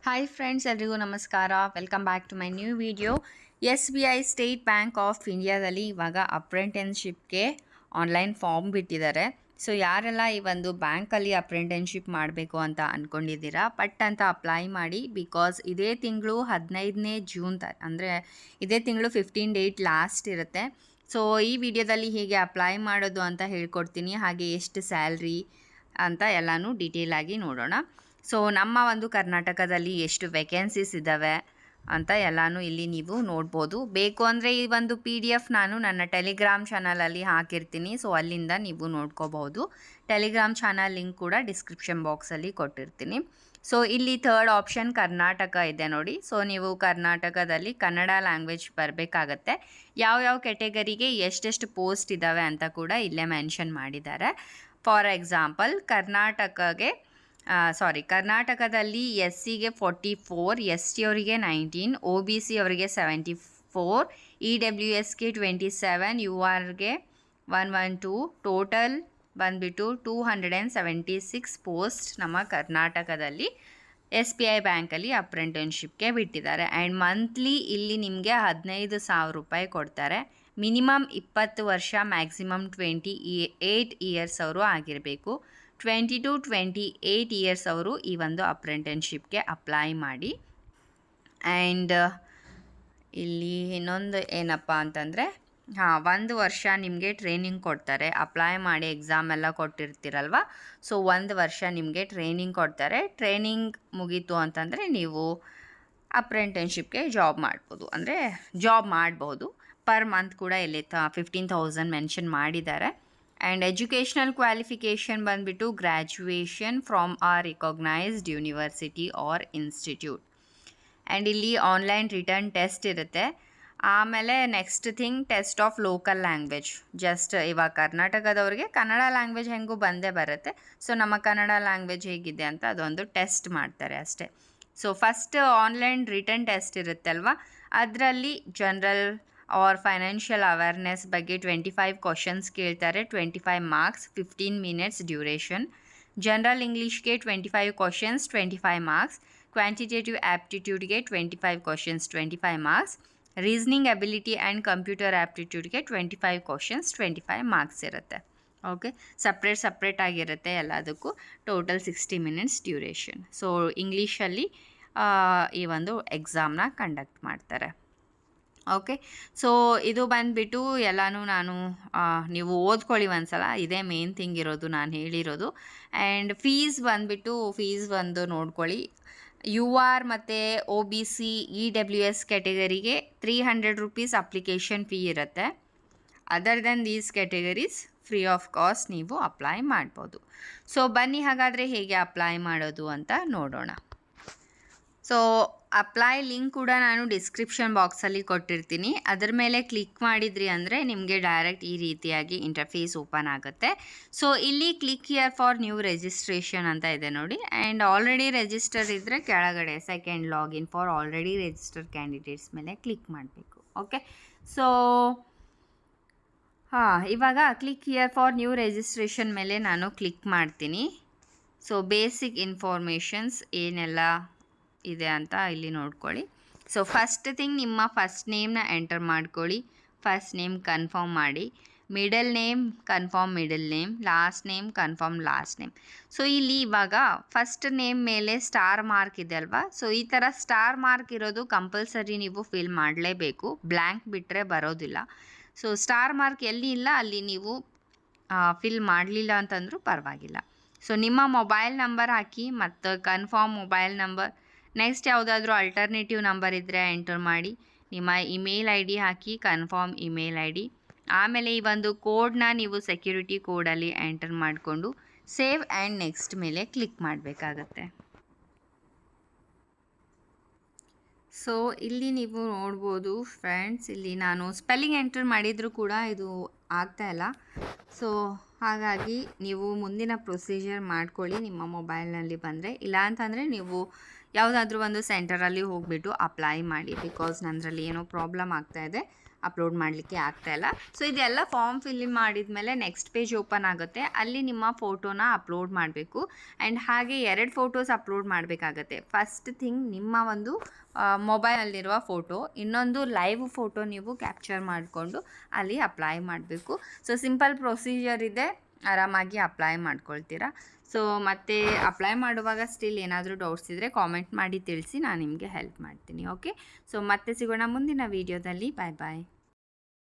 Hi friends, ಎಲ್ರಿಗೂ ನಮಸ್ಕಾರ. Welcome back to my new video. SBI state bank of ಇಂಡಿಯಾದಲ್ಲಿ ಇವಾಗ ಅಪ್ರೆಂಟಿಸ್ಶಿಪ್ಗೆ ಆನ್ಲೈನ್ ಫಾರ್ಮ್ ಬಿಟ್ಟಿದ್ದಾರೆ. ಸೊ ಯಾರೆಲ್ಲ ಈ ಒಂದು ಬ್ಯಾಂಕಲ್ಲಿ ಅಪ್ರೆಂಟಿಸ್ಶಿಪ್ ಮಾಡಬೇಕು ಅಂತ ಅಂದ್ಕೊಂಡಿದ್ದೀರಾ, ಪಟ್ ಅಂತ ಅಪ್ಲೈ ಮಾಡಿ. ಬಿಕಾಸ್ ಇದೇ ತಿಂಗಳು 15ನೇ ಜೂನ್ ಅಂದರೆ ಇದೇ ತಿಂಗಳು 15 ಡೇಟ್ ಲಾಸ್ಟ್ ಇರುತ್ತೆ. ಸೊ ಈ ವಿಡಿಯೋದಲ್ಲಿ ಹೇಗೆ ಅಪ್ಲೈ ಮಾಡೋದು ಅಂತ ಹೇಳ್ಕೊಡ್ತೀನಿ, ಹಾಗೆ ಎಷ್ಟು ಸ್ಯಾಲ್ರಿ ಅಂತ ಎಲ್ಲನೂ ಡೀಟೇಲಾಗಿ ನೋಡೋಣ. ಸೊ ನಮ್ಮ ಒಂದು ಕರ್ನಾಟಕದಲ್ಲಿ ಎಷ್ಟು ವೇಕೆನ್ಸೀಸ್ ಇದ್ದಾವೆ ಅಂತ ಎಲ್ಲನೂ ಇಲ್ಲಿ ನೀವು ನೋಡ್ಬೋದು. ಬೇಕು ಅಂದರೆ ಈ ಒಂದು PDF ನಾನು ನನ್ನ ಟೆಲಿಗ್ರಾಮ್ ಚಾನಲಲ್ಲಿ ಹಾಕಿರ್ತೀನಿ. ಸೊ ಅಲ್ಲಿಂದ ನೀವು ನೋಡ್ಕೋಬಹುದು. ಟೆಲಿಗ್ರಾಮ್ ಚಾನಲ್ ಲಿಂಕ್ ಕೂಡ ಡಿಸ್ಕ್ರಿಪ್ಷನ್ ಬಾಕ್ಸಲ್ಲಿ ಕೊಟ್ಟಿರ್ತೀನಿ. ಸೊ ಇಲ್ಲಿ ಥರ್ಡ್ ಆಪ್ಷನ್ ಕರ್ನಾಟಕ ಇದೆ ನೋಡಿ. ಸೊ ನೀವು ಕರ್ನಾಟಕದಲ್ಲಿ ಕನ್ನಡ ಲ್ಯಾಂಗ್ವೇಜ್ ಬರಬೇಕಾಗತ್ತೆ. ಯಾವ್ಯಾವ ಕೆಟಗರಿಗೆ ಎಷ್ಟೆಷ್ಟು ಪೋಸ್ಟ್ ಇದ್ದಾವೆ ಅಂತ ಕೂಡ ಇಲ್ಲೇ ಮೆನ್ಷನ್ ಮಾಡಿದ್ದಾರೆ. ಫಾರ್ ಎಕ್ಸಾಂಪಲ್ ಕರ್ನಾಟಕದಲ್ಲಿ SCಗೆ 44, ST ಅವರಿಗೆ 19, OBC ಅವರಿಗೆ 74, EWSಗೆ 27, URಗೆ 112, ಟೋಟಲ್ ಬಂದುಬಿಟ್ಟು 276 ಪೋಸ್ಟ್ ನಮ್ಮ ಕರ್ನಾಟಕದಲ್ಲಿ SBI ಬ್ಯಾಂಕಲ್ಲಿ ಅಪ್ರೆಂಟಿಸ್ಶಿಪ್ಗೆ ಬಿಟ್ಟಿದ್ದಾರೆ. ಆ್ಯಂಡ್ ಮಂತ್ಲಿ ಇಲ್ಲಿ ನಿಮಗೆ 15,000 ರೂಪಾಯಿ ಕೊಡ್ತಾರೆ. ಮಿನಿಮಮ್ 20 ವರ್ಷ, ಮ್ಯಾಕ್ಸಿಮಮ್ 28 ಇಯರ್ಸ್ ಅವರು ಆಗಿರಬೇಕು. 20 to 28 ಇಯರ್ಸ್ ಅವರು ಈ ಒಂದು ಅಪ್ರೆಂಟಿಸ್ಶಿಪ್ಗೆ ಅಪ್ಲೈ ಮಾಡಿ. ಆ್ಯಂಡ್ ಇಲ್ಲಿ ಇನ್ನೊಂದು ಏನಪ್ಪ ಅಂತಂದರೆ 1 ವರ್ಷ ನಿಮಗೆ ಟ್ರೈನಿಂಗ್ ಕೊಡ್ತಾರೆ. ಅಪ್ಲೈ ಮಾಡಿ ಎಕ್ಸಾಮ್ ಎಲ್ಲ ಕೊಟ್ಟಿರ್ತೀರಲ್ವ, ಸೊ 1 ವರ್ಷ ನಿಮಗೆ ಟ್ರೈನಿಂಗ್ ಕೊಡ್ತಾರೆ. ಟ್ರೈನಿಂಗ್ ಮುಗೀತು ಅಂತಂದರೆ ನೀವು ಅಪ್ರೆಂಟಿಸ್ಶಿಪ್ಗೆ ಜಾಬ್ ಮಾಡ್ಬೋದು. ಪರ್ ಮಂತ್ ಕೂಡ ಇಲ್ಲಿ 15,000 ಮೆನ್ಷನ್ ಮಾಡಿದ್ದಾರೆ. ಆ್ಯಂಡ್ ಎಜುಕೇಷನಲ್ ಕ್ವಾಲಿಫಿಕೇಷನ್ ಬಂದುಬಿಟ್ಟು ಗ್ರ್ಯಾಜುಯೇಷನ್ ಫ್ರಾಮ್ ಆ ರಿಕಾಗ್ನೈಸ್ಡ್ ಯೂನಿವರ್ಸಿಟಿ ಆರ್ ಇನ್ಸ್ಟಿಟ್ಯೂಟ್. ಆ್ಯಂಡ್ ಇಲ್ಲಿ ಆನ್ಲೈನ್ ರಿಟರ್ನ್ ಟೆಸ್ಟ್ ಇರುತ್ತೆ. ಆಮೇಲೆ next thing, test of local language. Just ಇವಾಗ ಕರ್ನಾಟಕದವ್ರಿಗೆ ಕನ್ನಡ ಲ್ಯಾಂಗ್ವೇಜ್ ಹೆಂಗೂ ಬಂದೇ ಬರುತ್ತೆ. ಸೊ ನಮ್ಮ ಕನ್ನಡ ಲ್ಯಾಂಗ್ವೇಜ್ ಹೇಗಿದೆ ಅಂತ ಅದೊಂದು ಟೆಸ್ಟ್ ಮಾಡ್ತಾರೆ ಅಷ್ಟೇ. So first online return test ಇರುತ್ತೆ ಅಲ್ವಾ, ಅದರಲ್ಲಿ ಜನರಲ್ ಆರ್ ಫೈನಾನ್ಷಿಯಲ್ ಅವೇರ್ನೆಸ್ ಬಗ್ಗೆ 25 ಕ್ವಶನ್ಸ್ ಕೇಳ್ತಾರೆ. 25 ಮಾರ್ಕ್ಸ್, 15 ಮಿನಿಟ್ಸ್ ಡ್ಯೂರೇಷನ್. ಜನರಲ್ ಇಂಗ್ಲೀಷ್ಗೆ 25 ಕ್ವಶನ್ಸ್, 25 ಮಾರ್ಕ್ಸ್. ಕ್ವಾಂಟಿಟೇಟಿವ್ ಆ್ಯಪ್ಟಿಟ್ಯೂಡ್ಗೆ 25 questions, 25 marks. Reasoning ability and computer ಆ್ಯಪ್ಟಿಟ್ಯೂಡ್ಗೆ 25 ಕ್ವಶನ್ಸ್, 25 ಮಾರ್ಕ್ಸ್ ಇರುತ್ತೆ. ಓಕೆ, ಸಪ್ರೇಟ್ ಆಗಿರುತ್ತೆ ಎಲ್ಲದಕ್ಕೂ. Total 60 minutes duration. ಸೊ ಇಂಗ್ಲೀಷಲ್ಲಿ ಈ ಒಂದು ಎಕ್ಸಾಮ್ನ ಕಂಡಕ್ಟ್ ಮಾಡ್ತಾರೆ. ಓಕೆ, ಸೊ ಇದು ಬಂದುಬಿಟ್ಟು ಎಲ್ಲನೂ ನೀವು ಓದ್ಕೊಳ್ಳಿ ಒಂದ್ಸಲ. ಇದೇ ಮೇನ್ ಥಿಂಗ್ ಇರೋದು ನಾನು ಹೇಳಿರೋದು. ಆ್ಯಂಡ್ ಫೀಸ್ ಒಂದು ನೋಡ್ಕೊಳ್ಳಿ. UR ಮತ್ತು OBC EWS ಕ್ಯಾಟಗರಿಗೆ 300 ರೂಪೀಸ್ ಅಪ್ಲಿಕೇಶನ್ ಫೀ ಇರುತ್ತೆ. Other than these categories free of cost ನೀವು ಅಪ್ಲೈ ಮಾಡ್ಬೋದು. ಸೊ ಬನ್ನಿ ಹಾಗಾದರೆ ಹೇಗೆ ಅಪ್ಲೈ ಮಾಡೋದು ಅಂತ ನೋಡೋಣ. ಸೊ ಅಪ್ಲೈ ಲಿಂಕ್ ಕೂಡ ನಾನು ಡಿಸ್ಕ್ರಿಪ್ಷನ್ ಬಾಕ್ಸಲ್ಲಿ ಕೊಟ್ಟಿರ್ತೀನಿ. ಅದರ ಮೇಲೆ ಕ್ಲಿಕ್ ಮಾಡಿದ್ರಿ ಅಂದರೆ ನಿಮಗೆ ಡೈರೆಕ್ಟ್ ಈ ರೀತಿಯಾಗಿ ಇಂಟರ್ಫೇಸ್ ಓಪನ್ ಆಗುತ್ತೆ. ಸೊ ಇಲ್ಲಿ click here for new registration ಅಂತ ಇದೆ ನೋಡಿ. ಆ್ಯಂಡ್ ಆಲ್ರೆಡಿ ರಿಜಿಸ್ಟರ್ ಇದ್ದರೆ ಕೆಳಗಡೆ second login for already register candidates ಮೇಲೆ ಕ್ಲಿಕ್ ಮಾಡಬೇಕು. ಓಕೆ, ಸೊ ಇವಾಗ click here for new registration ಮೇಲೆ ನಾನು ಕ್ಲಿಕ್ ಮಾಡ್ತೀನಿ. ಸೊ ಬೇಸಿಕ್ ಇನ್ಫಾರ್ಮೇಷನ್ಸ್ ಏನೆಲ್ಲ ಇದೆ ಅಂತ ಇಲ್ಲಿ ನೋಡ್ಕೊಳ್ಳಿ. ಸೊ ಫಸ್ಟ್ ಥಿಂಗ್, ನಿಮ್ಮ ಫಸ್ಟ್ ನೇಮ್ನ ಎಂಟರ್ ಮಾಡ್ಕೊಳ್ಳಿ. ಫಸ್ಟ್ ನೇಮ್ ಕನ್ಫರ್ಮ್ ಮಾಡಿ. Middle name confirm middle name. Last name confirm last name. So ಇಲ್ಲಿ ಇವಾಗ ಫಸ್ಟ್ ನೇಮ್ ಮೇಲೆ ಸ್ಟಾರ್ ಮಾರ್ಕ್ ಇದೆ ಅಲ್ವಾ, ಸೊ ಈ ಥರ ಸ್ಟಾರ್ ಮಾರ್ಕ್ ಇರೋದು ಕಂಪಲ್ಸರಿ ನೀವು ಫಿಲ್ ಮಾಡಲೇಬೇಕು. ಬ್ಲ್ಯಾಂಕ್ ಬಿಟ್ಟರೆ ಬರೋದಿಲ್ಲ. ಸೊ ಸ್ಟಾರ್ ಮಾರ್ಕ್ ಎಲ್ಲಿ ಇಲ್ಲ ಅಲ್ಲಿ ನೀವು ಫಿಲ್ ಮಾಡಲಿಲ್ಲ ಅಂತಂದರೂ ಪರವಾಗಿಲ್ಲ. ಸೊ ನಿಮ್ಮ ಮೊಬೈಲ್ ನಂಬರ್ ಹಾಕಿ ಮತ್ತು ಕನ್ಫರ್ಮ್ ಮೊಬೈಲ್ ನಂಬರ್. ನೆಕ್ಸ್ಟ್ ಯಾವುದಾದ್ರೂ ಅಲ್ಟರ್ನೇಟಿವ್ ನಂಬರ್ ಇದ್ದರೆ ಎಂಟರ್ ಮಾಡಿ. ನಿಮ್ಮ ಇಮೇಲ್ ID ಹಾಕಿ, ಕನ್ಫರ್ಮ್ ಇಮೇಲ್ ID. ಆಮೇಲೆ ಈ ಒಂದು ಕೋಡ್ನ ನೀವು ಸೆಕ್ಯೂರಿಟಿ ಕೋಡಲ್ಲಿ ಎಂಟರ್ ಮಾಡಿಕೊಂಡು ಸೇವ್ ಆ್ಯಂಡ್ ನೆಕ್ಸ್ಟ್ ಮೇಲೆ ಕ್ಲಿಕ್ ಮಾಡಬೇಕಾಗತ್ತೆ. ಸೊ ಇಲ್ಲಿ ನೀವು ನೋಡ್ಬೋದು ಫ್ರೆಂಡ್ಸ್, ಇಲ್ಲಿ ನಾನು ಸ್ಪೆಲ್ಲಿಂಗ್ ಎಂಟರ್ ಮಾಡಿದರೂ ಕೂಡ ಇದು ಆಗ್ತಾಯಿಲ್ಲ. ಸೊ ಹಾಗಾಗಿ ನೀವು ಮುಂದಿನ ಪ್ರೊಸೀಜರ್ ಮಾಡ್ಕೊಳ್ಳಿ ನಿಮ್ಮ ಮೊಬೈಲ್ನಲ್ಲಿ ಬಂದರೆ. ಇಲ್ಲ ಅಂತಂದರೆ ನೀವು ಯಾವುದಾದ್ರೂ ಒಂದು ಸೆಂಟರಲ್ಲಿ ಹೋಗಿಬಿಟ್ಟು ಅಪ್ಲೈ ಮಾಡಿ. ಬಿಕಾಸ್ ನನ್ನರಲ್ಲಿ ಏನೋ ಪ್ರಾಬ್ಲಮ್ ಆಗ್ತಾಯಿದೆ, ಅಪ್ಲೋಡ್ ಮಾಡಲಿಕ್ಕೆ ಆಗ್ತಾಯಿಲ್ಲ. ಸೊ ಇದೆಲ್ಲ ಫಾರ್ಮ್ ಫಿಲ್ ಮಾಡಿದ ಮೇಲೆ ನೆಕ್ಸ್ಟ್ ಪೇಜ್ ಓಪನ್ ಆಗುತ್ತೆ. ಅಲ್ಲಿ ನಿಮ್ಮ ಫೋಟೋನ ಅಪ್ಲೋಡ್ ಮಾಡಬೇಕು. ಆ್ಯಂಡ್ ಹಾಗೆ 2 ಫೋಟೋಸ್ ಅಪ್ಲೋಡ್ ಮಾಡಬೇಕಾಗತ್ತೆ. ಫಸ್ಟ್ ಥಿಂಗ್ ನಿಮ್ಮ ಒಂದು ಮೊಬೈಲಲ್ಲಿರುವ ಫೋಟೋ, ಇನ್ನೊಂದು ಲೈವ್ ಫೋಟೋ ನೀವು ಕ್ಯಾಪ್ಚರ್ ಮಾಡಿಕೊಂಡು ಅಲ್ಲಿ ಅಪ್ಲೈ ಮಾಡಬೇಕು. ಸೊ ಸಿಂಪಲ್ ಪ್ರೊಸೀಜರ್ ಇದೆ, ಆರಾಮಾಗಿ ಅಪ್ಲೈ ಮಾಡ್ಕೊಳ್ತೀರಾ. ಸೊ ಮತ್ತೆ ಅಪ್ಲೈ ಮಾಡುವಾಗ ಸ್ಟಿಲ್ ಏನಾದರೂ ಡೌಟ್ಸ್ ಇದ್ದರೆ ಕಾಮೆಂಟ್ ಮಾಡಿ ತಿಳಿಸಿ, ನಾನು ನಿಮಗೆ ಹೆಲ್ಪ್ ಮಾಡ್ತೀನಿ. ಓಕೆ, ಸೊ ಮತ್ತೆ ಸಿಗೋಣ ಮುಂದಿನ ವೀಡಿಯೋದಲ್ಲಿ. ಬಾಯ್ ಬಾಯ್.